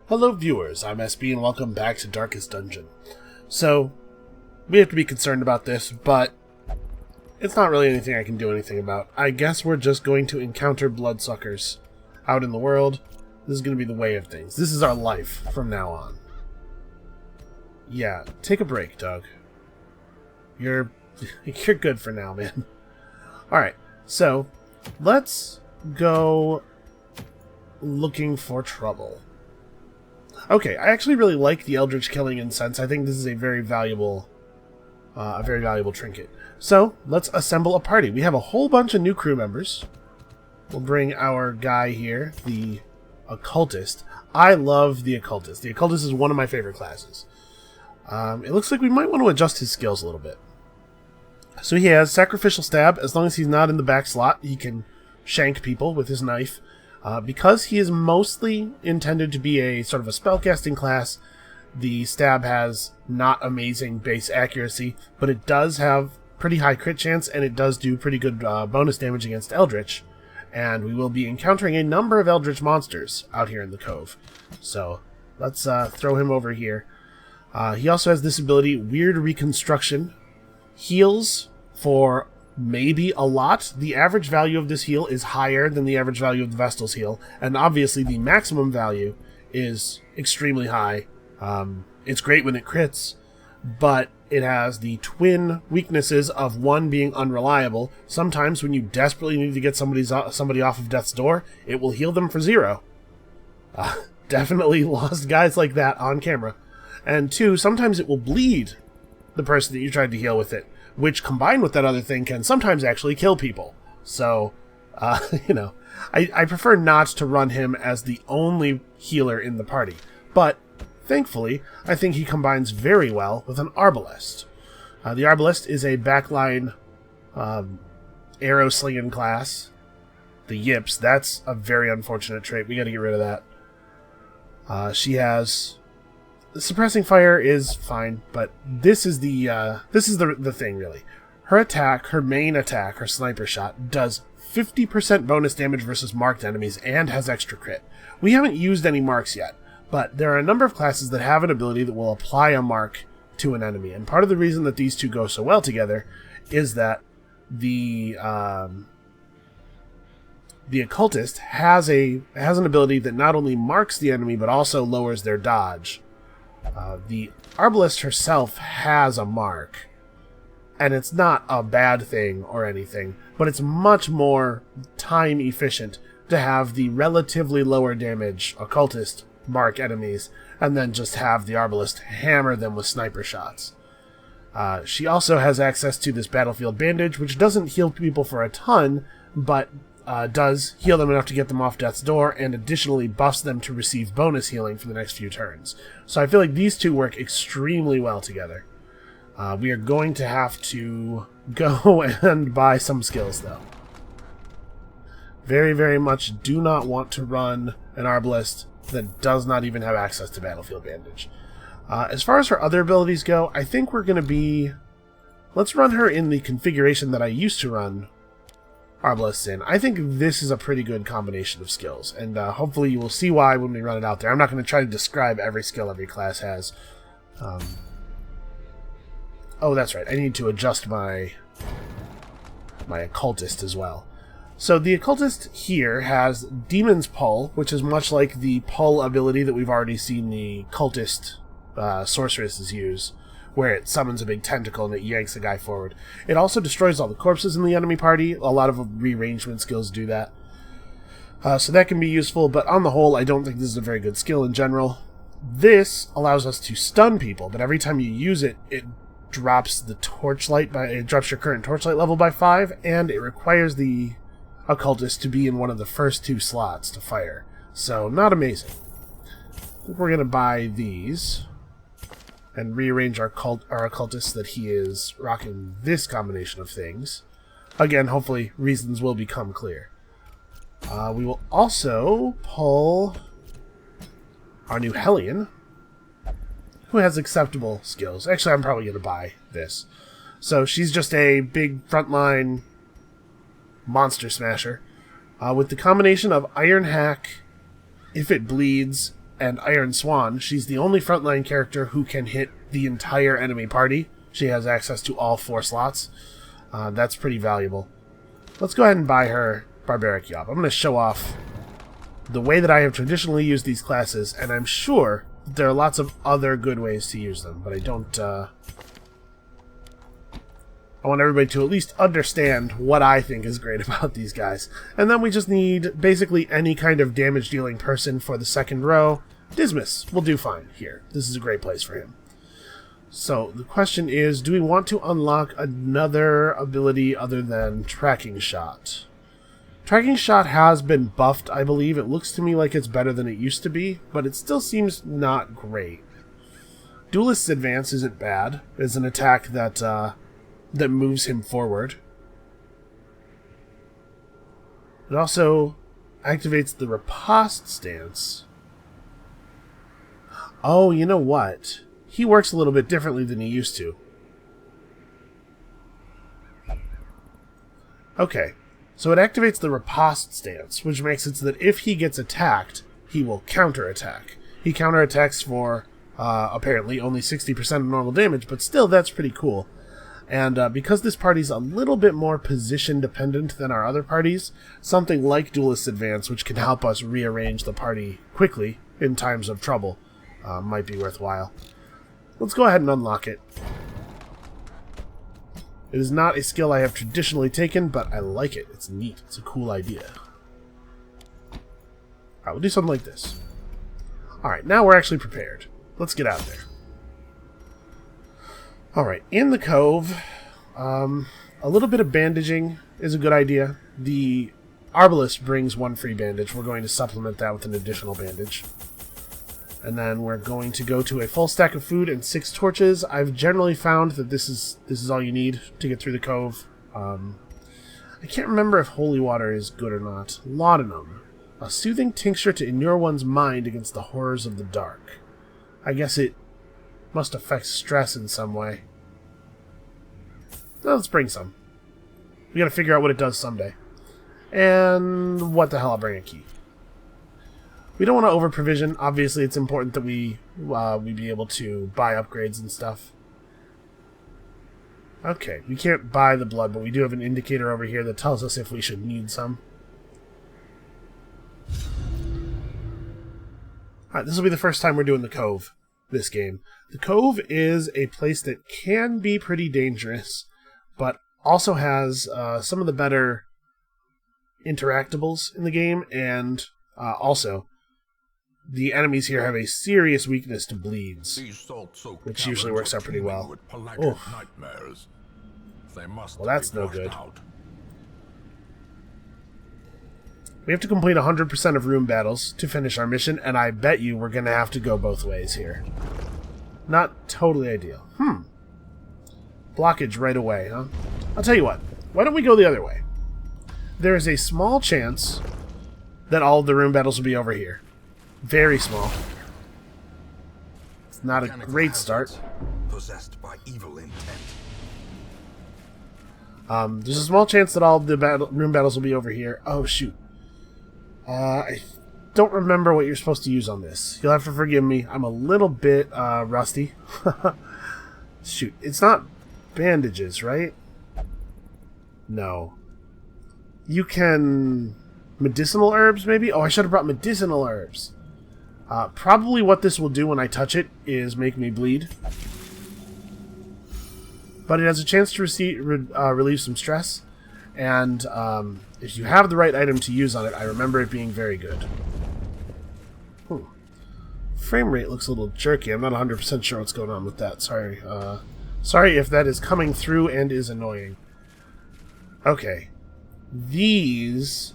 Hello viewers, I'm SB and welcome back to Darkest Dungeon. So, we have to be concerned about this, but it's not really anything I can do anything about. I guess we're just going to encounter bloodsuckers out in the world. This is going to be the way of things. This is our life from now on. Yeah, take a break, Doug. You're good for now, man. Alright, so let's go looking for trouble. Okay, I actually really like the Eldritch Killing Incense. I think this is a very valuable trinket. So, let's assemble a party. We have a whole bunch of new crew members. We'll bring our guy here, the Occultist. I love the Occultist. The Occultist is one of my favorite classes. It looks like we might want to adjust his skills a little bit. So he has Sacrificial Stab. As long as he's not in the back slot, he can shank people with his knife. Because he is mostly intended to be a sort of a spellcasting class, the stab has not amazing base accuracy, but it does have pretty high crit chance, and it does do pretty good bonus damage against Eldritch. And we will be encountering a number of Eldritch monsters out here in the Cove. So let's throw him over here. He also has this ability, Weird Reconstruction. Heals for maybe a lot. The average value of this heal is higher than the average value of the Vestal's heal, and obviously the maximum value is extremely high. It's great when it crits, but it has the twin weaknesses of one being unreliable. Sometimes when you desperately need to get somebody off of death's door, it will heal them for 0. Definitely lost guys like that on camera. And 2, sometimes it will bleed the person that you tried to heal with it, which combined with that other thing can sometimes actually kill people. So, I prefer not to run him as the only healer in the party. But, thankfully, I think he combines very well with an Arbalest. The Arbalest is a backline arrow-slinging class. The Yips, that's a very unfortunate trait. We gotta get rid of that. She has... Suppressing fire is fine, but this is the thing, really. Her attack, her main attack, her sniper shot, does 50% bonus damage versus marked enemies and has extra crit. We haven't used any marks yet, but there are a number of classes that have an ability that will apply a mark to an enemy, and part of the reason that these two go so well together is that the Occultist has an ability that not only marks the enemy, but also lowers their dodge. The Arbalest herself has a mark, and it's not a bad thing or anything, but it's much more time efficient to have the relatively lower damage Occultist mark enemies, and then just have the Arbalest hammer them with sniper shots. She also has access to this Battlefield Bandage, which doesn't heal people for a ton, but does heal them enough to get them off death's door, and additionally buffs them to receive bonus healing for the next few turns. So I feel like these two work extremely well together. We are going to have to go and buy some skills, though. Very, very much do not want to run an Arbalest that does not even have access to Battlefield Bandage. As far as her other abilities go, I think we're going to be... Let's run her in the configuration that I used to run Arbalests in. I think this is a pretty good combination of skills, and hopefully you will see why when we run it out there. I'm not going to try to describe every skill every class has. Oh, that's right. I need to adjust my Occultist as well. So the Occultist here has Demon's Pull, which is much like the Pull ability that we've already seen the Cultist sorceresses use, where it summons a big tentacle and it yanks a guy forward. It also destroys all the corpses in the enemy party. A lot of rearrangement skills do that. So that can be useful, but on the whole, I don't think this is a very good skill in general. This allows us to stun people, but every time you use it, it drops the torchlight it drops your current torchlight level by 5, and it requires the Occultist to be in one of the first 2 slots to fire. So, not amazing. I think we're going to buy these and rearrange our Occultist so that he is rocking this combination of things. Again, hopefully reasons will become clear. We will also pull our new Hellion, who has acceptable skills. Actually, I'm probably going to buy this. So she's just a big frontline monster smasher with the combination of Iron Hack, if it bleeds, and Iron Swan, she's the only frontline character who can hit the entire enemy party. She has access to all 4 slots. That's pretty valuable. Let's go ahead and buy her Barbaric Yob. I'm going to show off the way that I have traditionally used these classes, and I'm sure that there are lots of other good ways to use them, but I don't... I want everybody to at least understand what I think is great about these guys. And then we just need basically any kind of damage-dealing person for the second row. Dismas will do fine here. This is a great place for him. So the question is, do we want to unlock another ability other than Tracking Shot? Tracking Shot has been buffed, I believe. It looks to me like it's better than it used to be, but it still seems not great. Duelist's Advance isn't bad. It's an attack that moves him forward. It also activates the Riposte stance. Oh, you know what? He works a little bit differently than he used to. Okay, so it activates the Riposte stance, which makes it so that if he gets attacked, he will counterattack. He counterattacks for, apparently, only 60% of normal damage, but still, that's pretty cool. And because this party's a little bit more position-dependent than our other parties, something like Duelist's Advance, which can help us rearrange the party quickly in times of trouble, might be worthwhile. Let's go ahead and unlock it. It is not a skill I have traditionally taken, but I like it. It's neat. It's a cool idea. Alright, we'll do something like this. Alright, now we're actually prepared. Let's get out there. Alright, in the Cove, a little bit of bandaging is a good idea. The Arbalest brings 1 free bandage. We're going to supplement that with an additional bandage. And then we're going to go to a full stack of food and 6 torches. I've generally found that this is all you need to get through the Cove. I can't remember if holy water is good or not. Laudanum. A soothing tincture to inure one's mind against the horrors of the dark. I guess it must affect stress in some way. Well, let's bring some. We gotta figure out what it does someday. And what the hell, I'll bring a key. We don't want to over-provision. Obviously, it's important that we be able to buy upgrades and stuff. Okay, we can't buy the blood, but we do have an indicator over here that tells us if we should need some. Alright, this will be the first time we're doing the Cove this game. The Cove is a place that can be pretty dangerous, but also has some of the better interactables in the game, and also the enemies here have a serious weakness to bleeds, which usually works out pretty well. Oh. Well, that's no good. We have to complete 100% of room battles to finish our mission, and I bet you we're going to have to go both ways here. Not totally ideal. Blockage right away, huh? I'll tell you what. Why don't we go the other way? There is a small chance that all of the room battles will be over here. Very small. It's not a great start. Possessed by evil intent. There's a small chance that all of the room battles will be over here. Oh, shoot. I don't remember what you're supposed to use on this. You'll have to forgive me. I'm a little bit rusty. Shoot. It's not bandages, right? No. You can... medicinal herbs, maybe? Oh, I should have brought medicinal herbs. Probably what this will do when I touch it is make me bleed. But it has a chance to relieve some stress. And if you have the right item to use on it, I remember it being very good. Frame rate looks a little jerky. I'm not 100% sure what's going on with that. Sorry. Sorry if that is coming through and is annoying. Okay. These...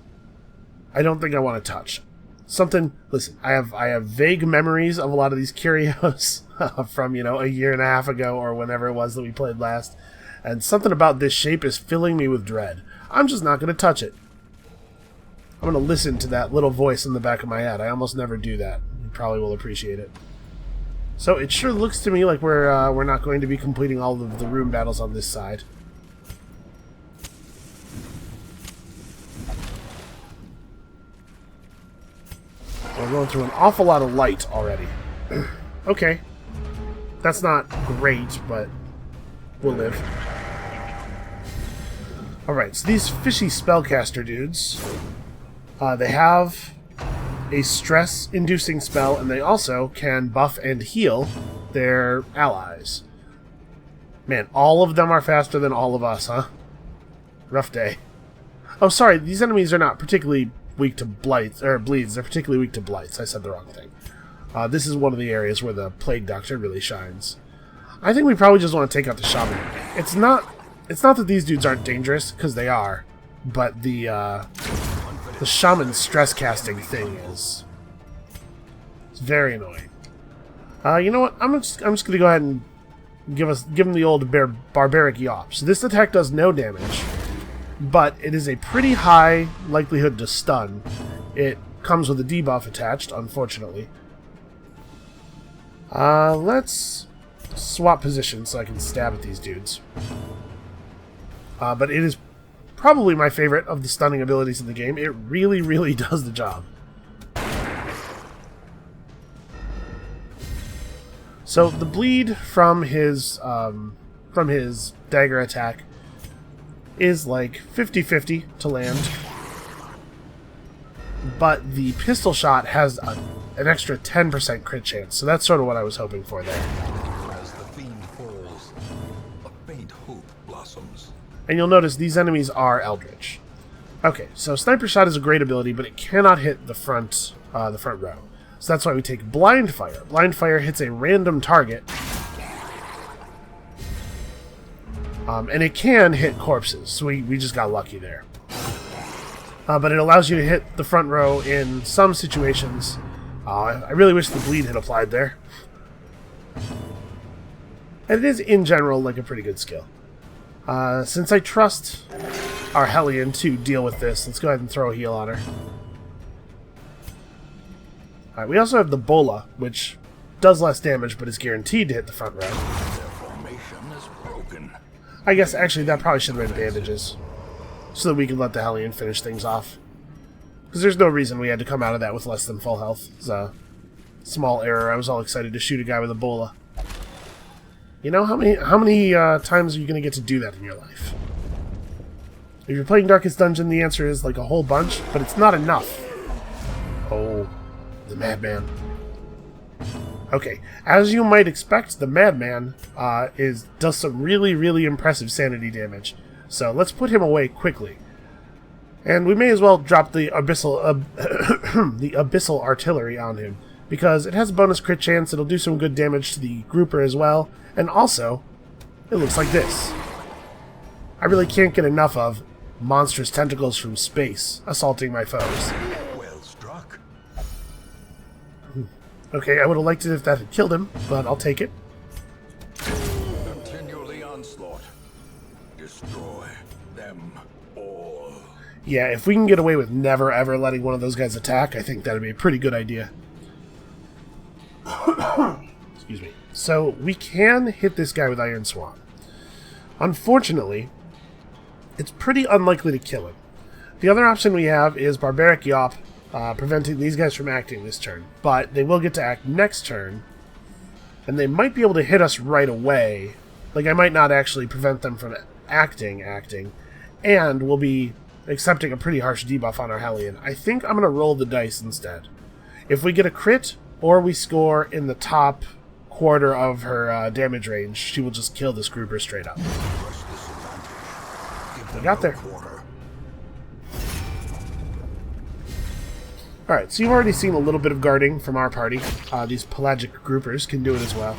I don't think I want to touch. Something... Listen, I have vague memories of a lot of these curios from, a year and a half ago or whenever it was that we played last. And something about this shape is filling me with dread. I'm just not going to touch it. I'm going to listen to that little voice in the back of my head. I almost never do that. You probably will appreciate it. So it sure looks to me like we're not going to be completing all of the room battles on this side. We're going through an awful lot of light already. Okay. That's not great, but we'll live. Alright, so these fishy spellcaster dudes, they have a stress-inducing spell, and they also can buff and heal their allies. Man, all of them are faster than all of us, huh? Rough day. Oh, sorry, these enemies are not particularly weak to blights, or bleeds. They're particularly weak to blights. I said the wrong thing. This is one of the areas where the Plague Doctor really shines. I think we probably just want to take out the Shaman. It's not that these dudes aren't dangerous, because they are, but the Shaman stress casting thing is... It's very annoying. You know what? I'm just going to go ahead and give him the old barbaric yawp. So this attack does no damage, but it is a pretty high likelihood to stun. It comes with a debuff attached, unfortunately. Let's swap positions so I can stab at these dudes. But it is probably my favorite of the stunning abilities in the game. It really, really does the job. So the bleed from his dagger attack is like 50-50 to land, but the pistol shot has an extra 10% crit chance, so that's sort of what I was hoping for there. As the fiend falls, a faint hope blossoms. And you'll notice these enemies are eldritch. Okay, so sniper shot is a great ability, but it cannot hit the front row. So that's why we take blind fire. Blind fire hits a random target, and it can hit corpses. So we just got lucky there. But it allows you to hit the front row in some situations. I really wish the bleed had applied there. And it is, in general, like a pretty good skill. Since I trust our Hellion to deal with this, let's go ahead and throw a heal on her. Alright, we also have the Bola, which does less damage, but is guaranteed to hit the front row. Their formation is broken. I guess, actually, that probably should have been bandages, so that we can let the Hellion finish things off. Because there's no reason we had to come out of that with less than full health. It's a small error. I was all excited to shoot a guy with a Bola. You know, how many times are you going to get to do that in your life? If you're playing Darkest Dungeon, the answer is like a whole bunch, but it's not enough. Oh, the Madman. Okay, as you might expect, the Madman does some really, really impressive sanity damage. So let's put him away quickly. And we may as well drop the abyssal the abyssal artillery on him, because it has a bonus crit chance, it'll do some good damage to the grouper as well, and also, it looks like this. I really can't get enough of monstrous tentacles from space assaulting my foes. Well struck. Okay, I would have liked it if that had killed him, but I'll take it. Continually onslaught. Destroy them all. Yeah, if we can get away with never ever letting one of those guys attack, I think that'd be a pretty good idea. Excuse me. So, we can hit this guy with Iron Swan. Unfortunately, it's pretty unlikely to kill him. The other option we have is Barbaric Yawp, preventing these guys from acting this turn. But they will get to act next turn, and they might be able to hit us right away. Like, I might not actually prevent them from acting, and we'll be accepting a pretty harsh debuff on our Hellion. I think I'm going to roll the dice instead. If we get a crit, or we score in the top quarter of her damage range, she will just kill this grouper straight up. We got there. Alright, so you've already seen a little bit of guarding from our party. These pelagic groupers can do it as well.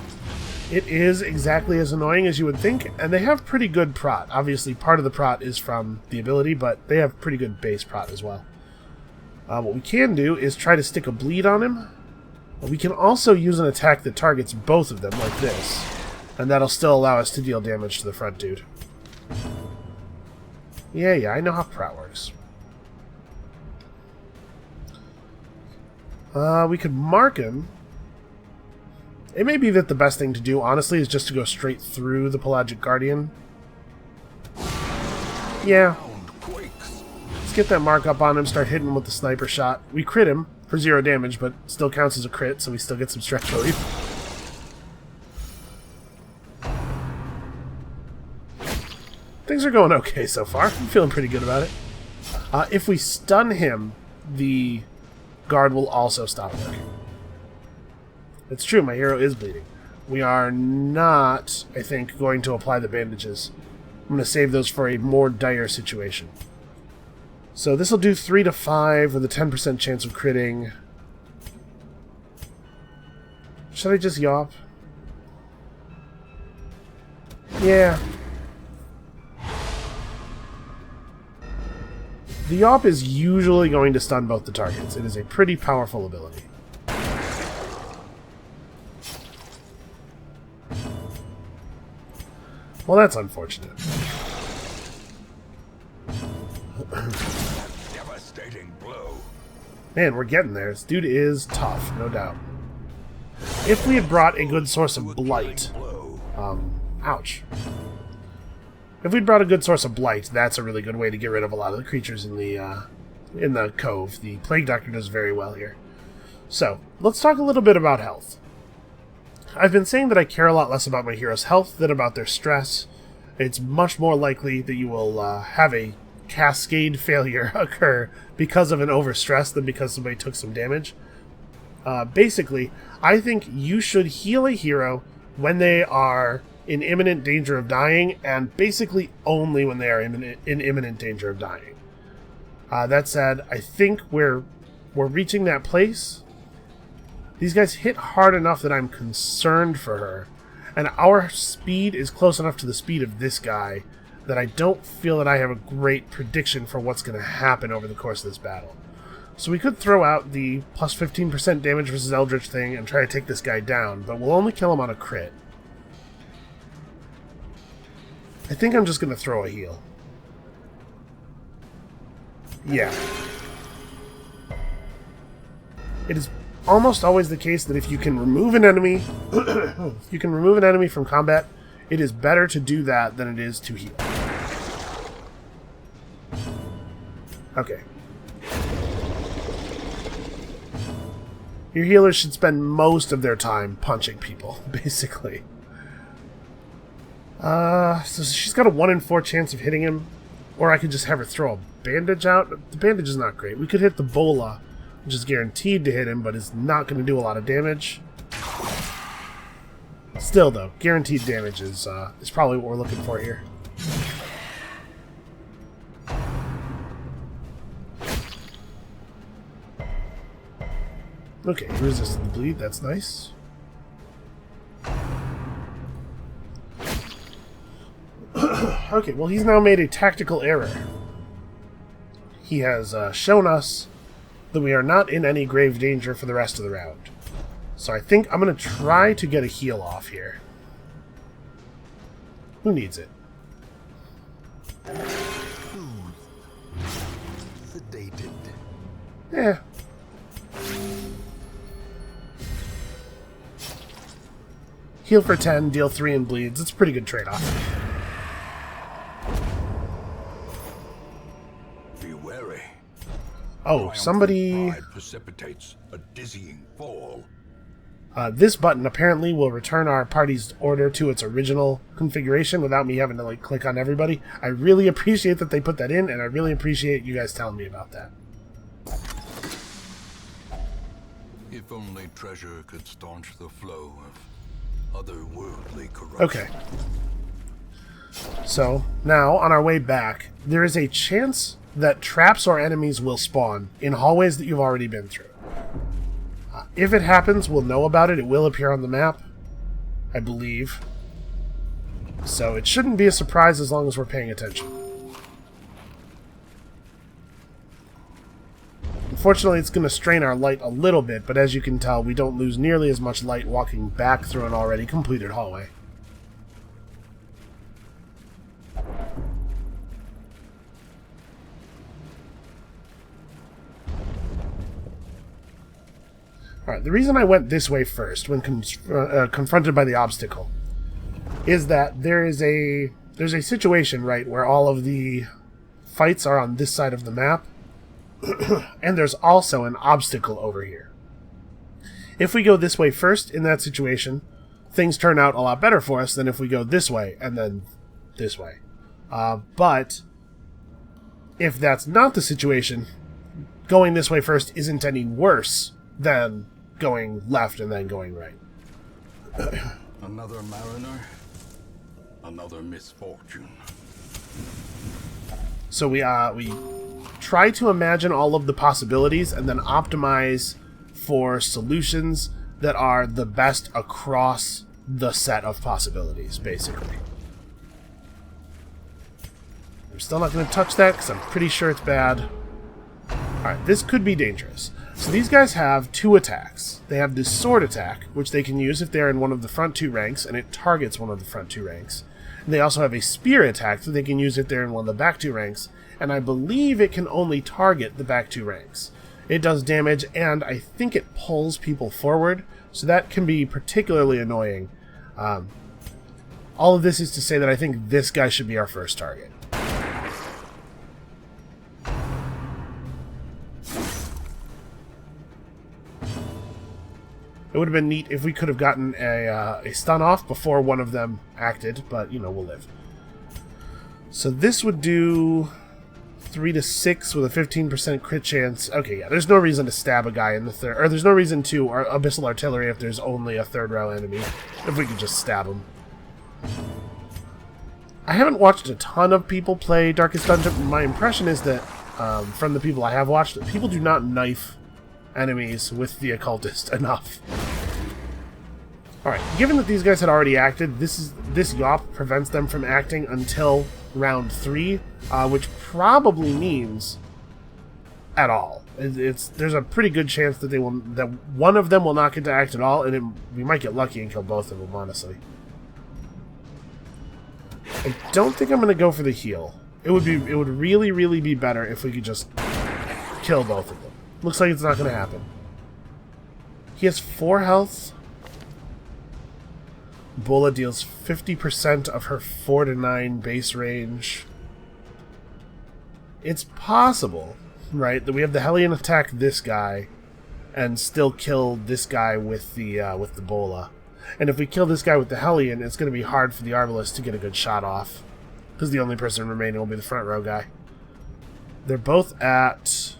It is exactly as annoying as you would think, and they have pretty good prot. Obviously, part of the prot is from the ability, but they have pretty good base prot as well. What we can do is try to stick a bleed on him. We can also use an attack that targets both of them, like this, and that'll still allow us to deal damage to the front dude. Yeah, I know how prot works. We could mark him. It may be that the best thing to do, honestly, is just to go straight through the Pelagic Guardian. Yeah. Let's get that mark up on him, start hitting him with the sniper shot. We crit him. for 0 damage, but still counts as a crit, so we still get some stretch relief. Things are going okay so far. I'm feeling pretty good about it. If we stun him, the guard will also stop working. It's true, my hero is bleeding. We are not, I think, going to apply the bandages. I'm going to save those for a more dire situation. So this will do 3 to 5 with a 10% chance of critting. Should I just yawp? Yeah. The yawp is usually going to stun both the targets. It is a pretty powerful ability. Well, that's unfortunate. Devastating blow. Man, we're getting there. This dude is tough, no doubt. If we had brought a good source of blight... ouch. If we'd brought a good source of blight, that's a really good way to get rid of a lot of the creatures in the Cove. The Plague Doctor does very well here. So, let's talk a little bit about health. I've been saying that I care a lot less about my hero's health than about their stress. It's much more likely that you will have a cascade failure occur because of an overstress than because somebody took some damage. Basically, I think you should heal a hero when they are in imminent danger of dying, and basically only when they are in imminent danger of dying. That said, I think we're reaching that place. These guys hit hard enough that I'm concerned for her, and our speed is close enough to the speed of this guy that I don't feel that I have a great prediction for what's going to happen over the course of this battle. So we could throw out the plus 15% damage versus Eldritch thing and try to take this guy down, but we'll only kill him on a crit. I think I'm just going to throw a heal. Yeah. It is almost always the case that if you can remove an enemy, from combat, it is better to do that than it is to heal. Okay. Your healers should spend most of their time punching people, basically. So she's got a 1 in 4 chance of hitting him, or I could just have her throw a bandage out. The bandage is not great. We could hit the bola, which is guaranteed to hit him, but is not going to do a lot of damage. Still, though, guaranteed damage is probably what we're looking for here. Okay, he resisted the bleed. That's nice. Okay, well, he's now made a tactical error. He has shown us that we are not in any grave danger for the rest of the round. So I think I'm going to try to get a heal off here. Who needs it? Sedated. Yeah. Heal for 10, deal 3 in bleeds. It's a pretty good trade-off. Be wary. Oh, somebody... Pride precipitates a dizzying fall. This button apparently will return our party's order to its original configuration without me having to click on everybody. I really appreciate that they put that in, and I really appreciate you guys telling me about that. If only treasure could staunch the flow of otherworldly corruption. Okay. So, now, on our way back, there is a chance that traps or enemies will spawn in hallways that you've already been through. If it happens, we'll know about it. It will appear on the map, I believe. So it shouldn't be a surprise as long as we're paying attention. Unfortunately, it's going to strain our light a little bit, but as you can tell, we don't lose nearly as much light walking back through an already completed hallway. Alright, the reason I went this way first when confronted by the obstacle is that there's a situation, right, where all of the fights are on this side of the map. And there's also an obstacle over here. If we go this way first in that situation, things turn out a lot better for us than if we go this way and then this way. But if that's not the situation, going this way first isn't any worse than going left and then going right. Another mariner, another misfortune. So we try to imagine all of the possibilities and then optimize for solutions that are the best across the set of possibilities, basically. I'm still not going to touch that because I'm pretty sure it's bad. Alright, this could be dangerous. So these guys have 2 attacks. They have this sword attack, which they can use if they're in one of the front 2 ranks, and it targets one of the front 2 ranks. And they also have a spear attack that they can use if they're in one of the back 2 ranks, and I believe it can only target the back 2 ranks. It does damage, and I think it pulls people forward, so that can be particularly annoying. All of this is to say that I think this guy should be our first target. It would have been neat if we could have gotten a stun off before one of them acted, but, you know, we'll live. So this would do 3 to 6 with a 15% crit chance. Okay, yeah, there's no reason to stab a guy in the third... Or there's no reason to Abyssal Artillery if there's only a third row enemy. If we could just stab him. I haven't watched a ton of people play Darkest Dungeon. My impression is that, from the people I have watched, that people do not knife enemies with the occultist enough. Alright, given that these guys had already acted, this Yop prevents them from acting until round 3, which probably means at all. There's a pretty good chance that that one of them will not get to act at all, and we might get lucky and kill both of them, honestly. I don't think I'm going to go for the heal. It would really, really be better if we could just kill both of them. Looks like it's not going to happen. He has 4 health. Bola deals 50% of her 4 to 9 base range. It's possible, right, that we have the Hellion attack this guy and still kill this guy with the Bola. And if we kill this guy with the Hellion, it's going to be hard for the Arbalest to get a good shot off, because the only person remaining will be the front row guy. They're both at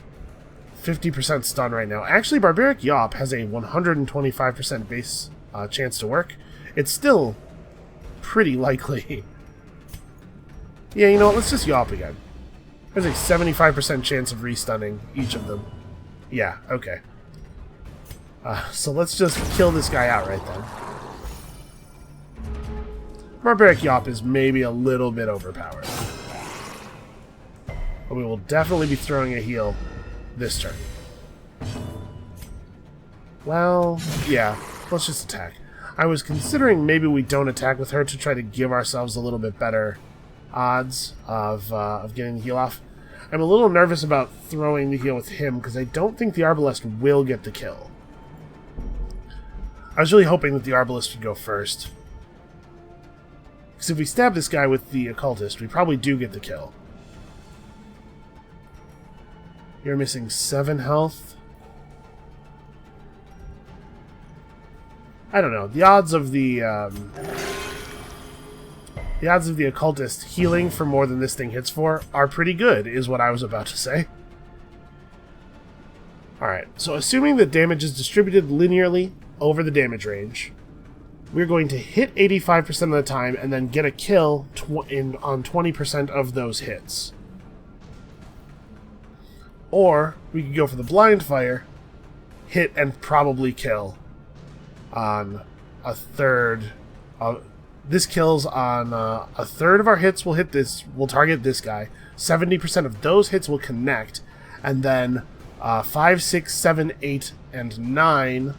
50% stun right now. Actually, Barbaric Yop has a 125% base chance to work. It's still pretty likely. Yeah, you know what? Let's just Yop again. There's a 75% chance of restunning each of them. Yeah, okay. So let's just kill this guy outright then. Barbaric Yop is maybe a little bit overpowered. But we will definitely be throwing a heal this turn. Well, yeah, let's just attack. I was considering maybe we don't attack with her to try to give ourselves a little bit better odds of getting the heal off. I'm a little nervous about throwing the heal with him because I don't think the Arbalest will get the kill. I was really hoping that the Arbalest would go first. Because if we stab this guy with the Occultist, we probably do get the kill. You're missing 7 health. I don't know. The odds of the Occultist healing for more than this thing hits for are pretty good, is what I was about to say. Alright, so assuming that damage is distributed linearly over the damage range, we're going to hit 85% of the time and then get a kill on 20% of those hits. Or we could go for the blind fire, hit and probably kill on a third. This kills on a third of our hits. We'll target this guy. 70% of those hits will connect, and then 5, 6, 7, 8, and 9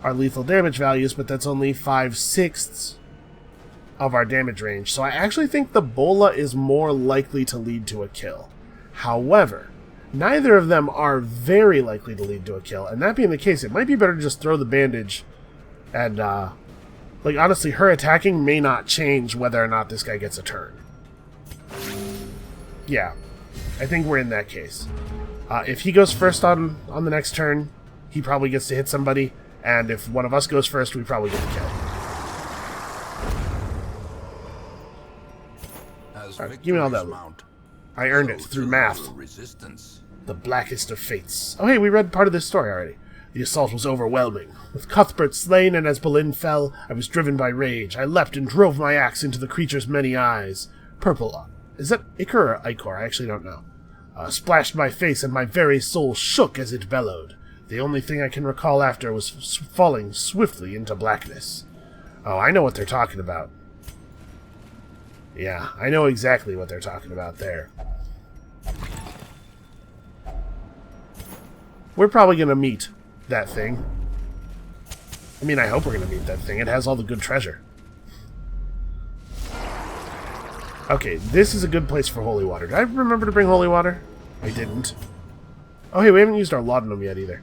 are lethal damage values, but that's only 5/6 of our damage range. So I actually think the Bola is more likely to lead to a kill. However, neither of them are very likely to lead to a kill, and that being the case, it might be better to just throw the bandage and, like, honestly, her attacking may not change whether or not this guy gets a turn. Yeah, I think we're in that case. If he goes first on the next turn, he probably gets to hit somebody, and if one of us goes first, we probably get the kill. Alright, give me all that loot. I earned it through math. The blackest of fates. Oh hey, we read part of this story already. The assault was overwhelming. With Cuthbert slain and as Boleyn fell, I was driven by rage. I leapt and drove my axe into the creature's many eyes. Purple. Is that Ichor or Ichor? I actually don't know. Splashed my face and my very soul shook as it bellowed. The only thing I can recall after was falling swiftly into blackness. Oh, I know what they're talking about. Yeah, I know exactly what they're talking about there. We're probably going to meet that thing. I mean, I hope we're going to meet that thing. It has all the good treasure. Okay, this is a good place for holy water. Did I remember to bring holy water? I didn't. Oh, hey, we haven't used our laudanum yet either.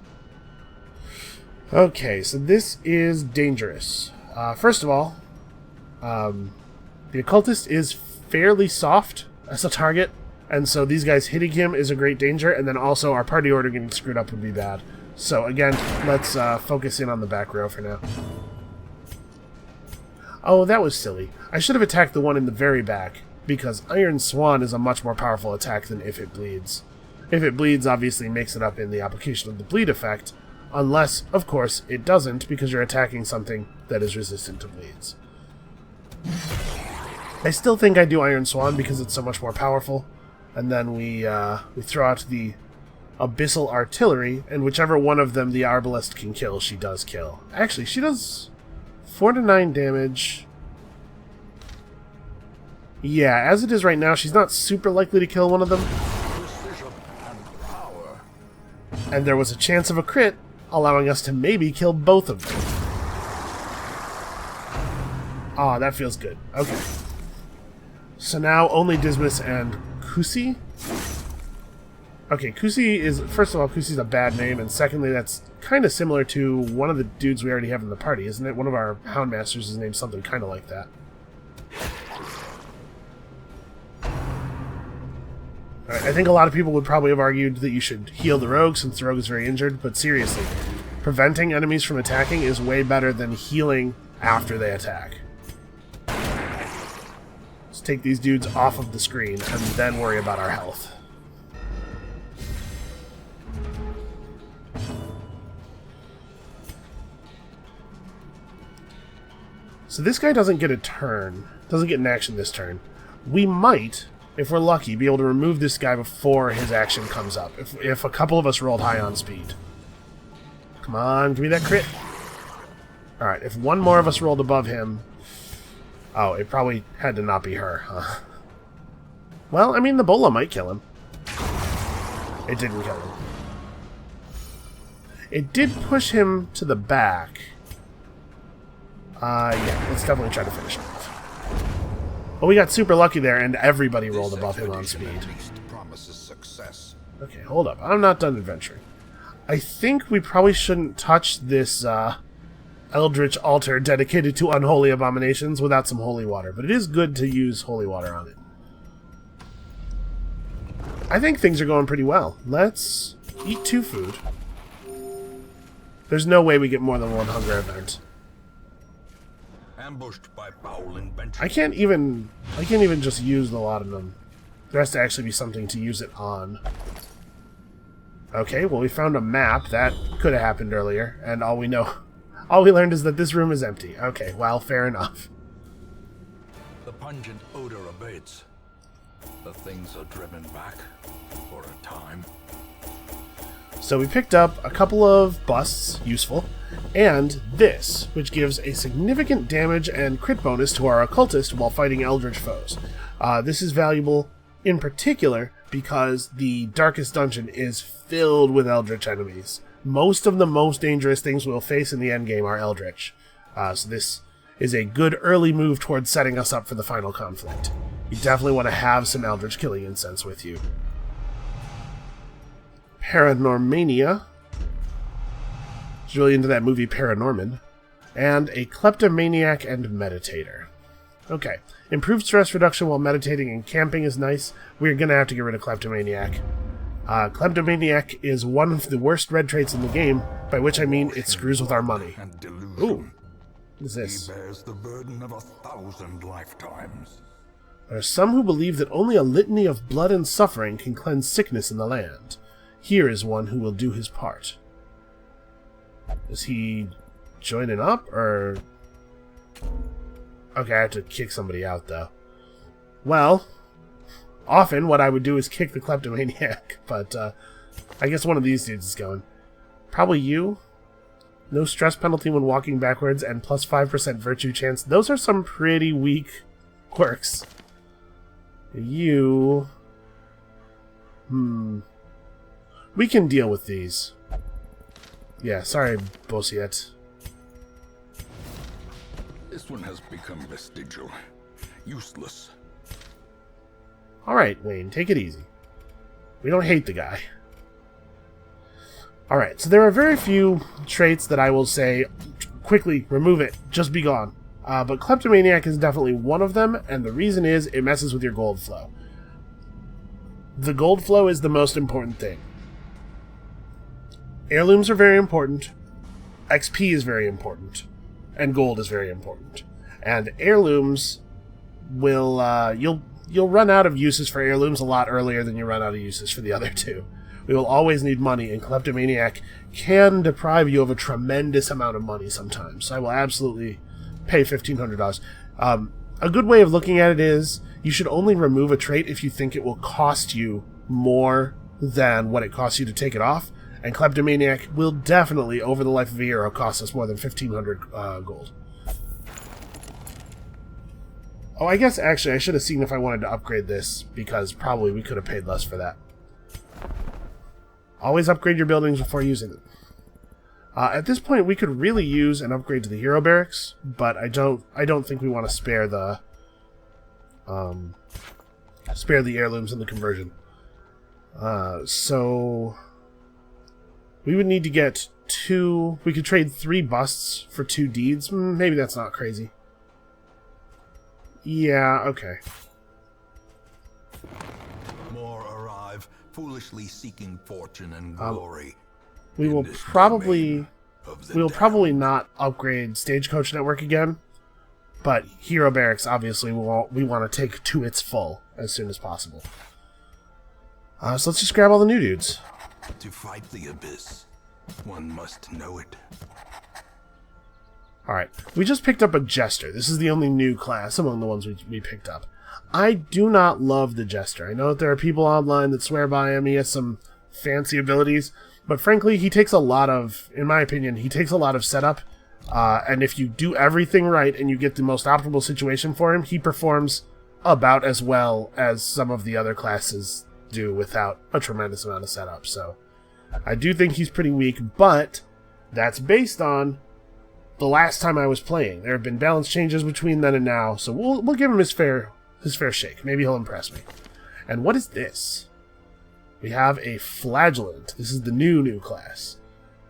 Okay, so this is dangerous. First of all, the occultist is fairly soft as a target, and so these guys hitting him is a great danger, and then also our party order getting screwed up would be bad. So again, let's focus in on the back row for now. Oh, that was silly. I should have attacked the one in the very back, because Iron Swan is a much more powerful attack than If It Bleeds. If It Bleeds obviously makes it up in the application of the bleed effect, unless, of course, it doesn't, because you're attacking something that is resistant to bleeds. I still think I do Iron Swan because it's so much more powerful, and then we throw out the Abyssal Artillery, and whichever one of them the Arbalest can kill, she does kill. Actually, she does 4 to 9 damage. Yeah, as it is right now, she's not super likely to kill one of them. And there was a chance of a crit, allowing us to maybe kill both of them. Ah, that feels good. Okay. So now only Dismas and Kusi? Okay, Kusi is... First of all, Kusi's a bad name, and secondly, that's kind of similar to one of the dudes we already have in the party, isn't it? One of our Houndmasters is named something kind of like that. Alright, I think a lot of people would probably have argued that you should heal the rogue, since the rogue is very injured, but seriously, preventing enemies from attacking is way better than healing after they attack. Let's take these dudes off of the screen, and then worry about our health. So this guy doesn't get a turn, doesn't get an action this turn. We might, if we're lucky, be able to remove this guy before his action comes up, if a couple of us rolled high on speed. Come on, give me that crit. Alright, if one more of us rolled above him... Oh, it probably had to not be her, huh? Well, I mean, the bola might kill him. It didn't kill him. It did push him to the back. Yeah, let's definitely try to finish him off. Well, we got super lucky there, and everybody rolled above him on speed. Okay, hold up. I'm not done adventuring. I think we probably shouldn't touch this eldritch altar dedicated to unholy abominations without some holy water, but it is good to use holy water on it. I think things are going pretty well. Let's eat 2 food. There's no way we get more than 1 hunger event. Ambushed by foul invention. I can't even just use the laudanum. There has to actually be something to use it on. Okay, well we found a map. That could have happened earlier, and all we learned is that this room is empty. Okay, well, fair enough. The pungent odor abates. The things are driven back for a time. So we picked up a couple of busts, useful, and this, which gives a significant damage and crit bonus to our occultist while fighting eldritch foes. This is valuable in particular because the darkest dungeon is filled with eldritch enemies. Most of the most dangerous things we'll face in the endgame are eldritch. So this is a good early move towards setting us up for the final conflict. You definitely want to have some eldritch killing incense with you. Paranormania. She's really into that movie Paranorman. And a kleptomaniac and meditator. Okay. Improved stress reduction while meditating and camping is nice. We're going to have to get rid of kleptomaniac. Kleptomaniac is one of the worst red traits in the game, by which I mean it screws with our money. Ooh, what is this? He bears the burden of 1,000 lifetimes. There are some who believe that only a litany of blood and suffering can cleanse sickness in the land. Here is one who will do his part. Is he joining up, or... Okay, I have to kick somebody out, though. Well, often what I would do is kick the kleptomaniac, but I guess one of these dudes is going. Probably you. No stress penalty when walking backwards, and plus 5% virtue chance. Those are some pretty weak quirks. You... We can deal with these. Yeah, sorry, Bossiet. This one has become vestigial. Useless. Alright, Wayne, take it easy. We don't hate the guy. Alright, so there are very few traits that I will say, quickly, remove it, just be gone. But Kleptomaniac is definitely one of them, and the reason is it messes with your gold flow. The gold flow is the most important thing. Heirlooms are very important, XP is very important, and gold is very important. And heirlooms will, you'll run out of uses for heirlooms a lot earlier than you run out of uses for the other two. We will always need money, and Kleptomaniac can deprive you of a tremendous amount of money sometimes. So I will absolutely pay $1,500. A good way of looking at it is, you should only remove a trait if you think it will cost you more than what it costs you to take it off. And Kleptomaniac will definitely, over the life of a year, cost us more than 1,500 gold. Oh, I guess, actually, I should have seen if I wanted to upgrade this, because probably we could have paid less for that. Always upgrade your buildings before using them. At this point, we could really use an upgrade to the hero barracks, but I don't think we want to spare the heirlooms in the conversion. So we would need to get 2... We could trade 3 busts for 2 deeds. Maybe that's not crazy. Yeah, okay. More arrive, foolishly seeking fortune and glory. We will probably not upgrade Stagecoach Network again, but Hero Barracks obviously we want to take to its full as soon as possible. So let's just grab all the new dudes. To fight the abyss, one must know it. Alright, we just picked up a Jester. This is the only new class among the ones we picked up. I do not love the Jester. I know that there are people online that swear by him. He has some fancy abilities, but frankly, he takes a lot of, in my opinion, he takes a lot of setup. And if you do everything right and you get the most optimal situation for him, he performs about as well as some of the other classes do without a tremendous amount of setup. So I do think he's pretty weak, but that's based on the last time I was playing. There have been balance changes between then and now, so we'll give him his fair shake. Maybe he'll impress me. And what is this? We have a Flagellant. This is the new class.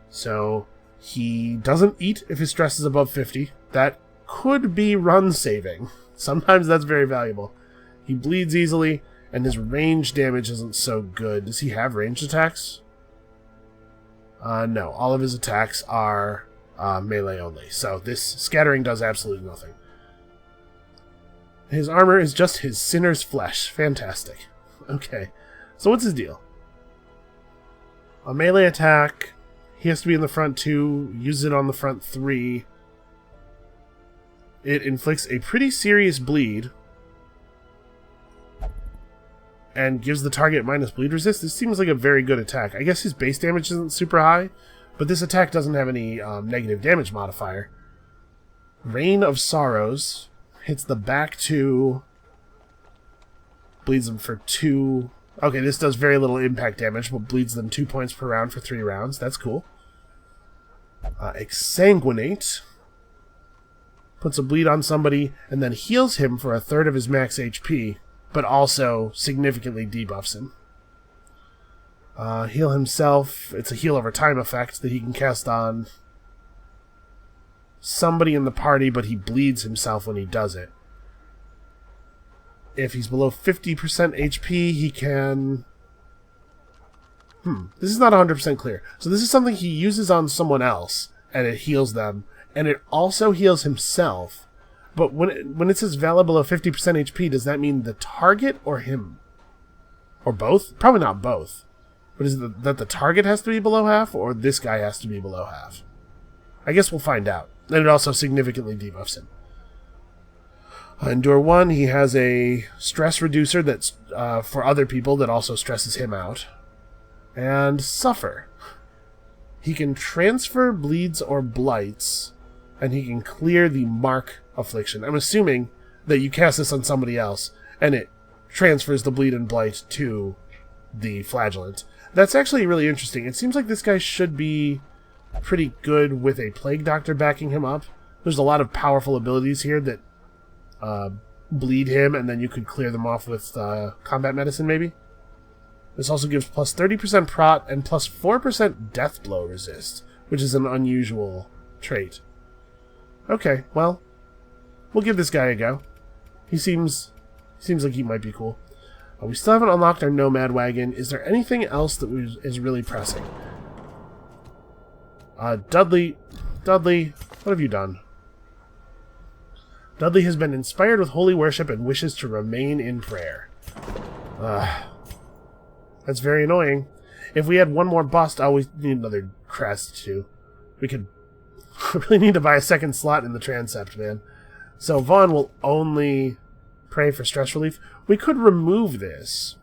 So he doesn't eat if his stress is above 50. That could be run saving. Sometimes that's very valuable. He bleeds easily, and his range damage isn't so good. Does he have ranged attacks? No. All of his attacks are melee only. So this scattering does absolutely nothing. His armor is just his sinner's flesh. Fantastic. Okay. So what's his deal? A melee attack. He has to be in the front 2. Use it on the front 3. It inflicts a pretty serious bleed. And gives the target minus bleed resist. This seems like a very good attack. I guess his base damage isn't super high, but this attack doesn't have any negative damage modifier. Rain of Sorrows. Hits the back 2. Bleeds them for 2. Okay, this does very little impact damage, but bleeds them 2 points per round for 3 rounds. That's cool. Exsanguinate. Puts a bleed on somebody, and then heals him for 1/3 of his max HP, but also significantly debuffs him. Heal himself. It's a heal over time effect that he can cast on somebody in the party, but he bleeds himself when he does it. If he's below 50% HP, he can This is not 100% clear. So this is something he uses on someone else, and it heals them, and it also heals himself. But when it says valid below 50% HP, does that mean the target or him? Or both? Probably not both. But is it that the target has to be below half, or this guy has to be below half? I guess we'll find out. And it also significantly debuffs him. Endure 1, he has a stress reducer that's for other people that also stresses him out. And Suffer. He can transfer bleeds or blights, and he can clear the mark affliction. I'm assuming that you cast this on somebody else, and it transfers the bleed and blight to the flagellant. That's actually really interesting. It seems like this guy should be pretty good with a Plague Doctor backing him up. There's a lot of powerful abilities here that bleed him, and then you could clear them off with combat medicine, maybe? This also gives plus 30% prot and plus 4% death blow resist, which is an unusual trait. Okay, well, we'll give this guy a go. He seems like he might be cool. We still haven't unlocked our Nomad Wagon. Is there anything else that is really pressing? Dudley, what have you done? Dudley has been inspired with holy worship and wishes to remain in prayer. That's very annoying. If we had one more bust, we need another crest, too. We could really need to buy a second slot in the transept, man. So Vaughn will only pray for stress relief. We could remove this.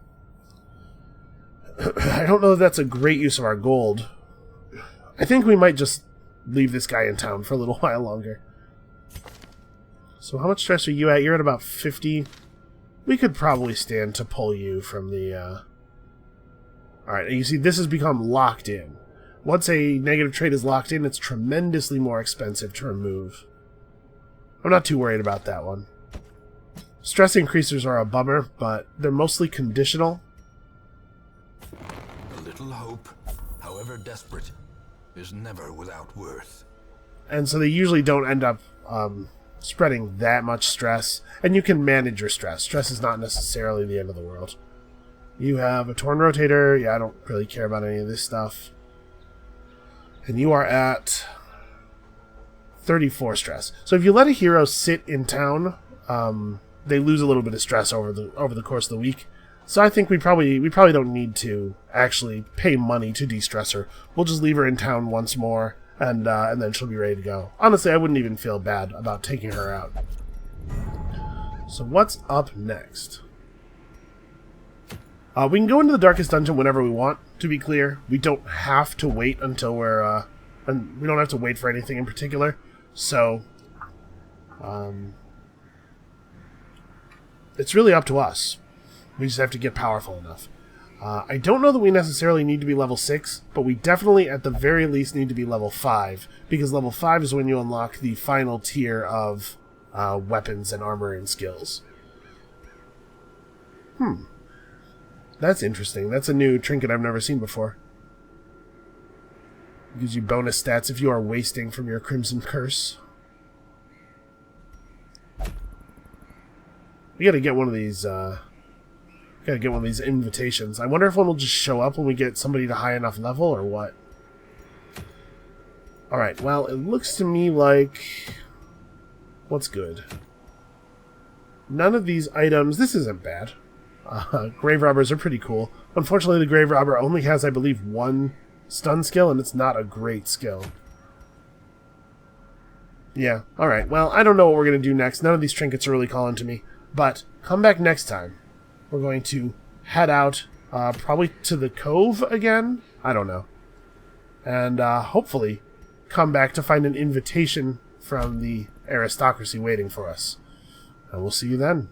I don't know if that's a great use of our gold. I think we might just leave this guy in town for a little while longer. So how much stress are you at? You're at about 50. We could probably stand to pull you from the... Alright, you see, this has become locked in. Once a negative trait is locked in, it's tremendously more expensive to remove. I'm not too worried about that one. Stress increasers are a bummer, but they're mostly conditional. A little hope, however desperate, is never without worth. And so they usually don't end up spreading that much stress. And you can manage your stress. Stress is not necessarily the end of the world. You have a Torn Rotator. Yeah, I don't really care about any of this stuff. And you are at 34 stress. So if you let a hero sit in town, they lose a little bit of stress over the course of the week. So I think we probably don't need to actually pay money to de-stress her. We'll just leave her in town once more, and then she'll be ready to go. Honestly, I wouldn't even feel bad about taking her out. So what's up next? We can go into the Darkest Dungeon whenever we want, to be clear. We don't have to wait until we're... and we don't have to wait for anything in particular. So... it's really up to us. We just have to get powerful enough. I don't know that we necessarily need to be level 6, but we definitely, at the very least, need to be level 5, because level 5 is when you unlock the final tier of weapons and armor and skills. That's interesting. That's a new trinket I've never seen before. It gives you bonus stats if you are wasting from your Crimson Curse. We gotta get one of these, invitations. I wonder if one will just show up when we get somebody to high enough level, or what? Alright, well, it looks to me like... What's good? None of these items... This isn't bad. Grave Robbers are pretty cool. Unfortunately, the Grave Robber only has, I believe, one stun skill, and it's not a great skill. Yeah, alright. Well, I don't know what we're going to do next. None of these trinkets are really calling to me. But come back next time. We're going to head out, probably to the Cove again? I don't know. And hopefully come back to find an invitation from the aristocracy waiting for us. And we'll see you then.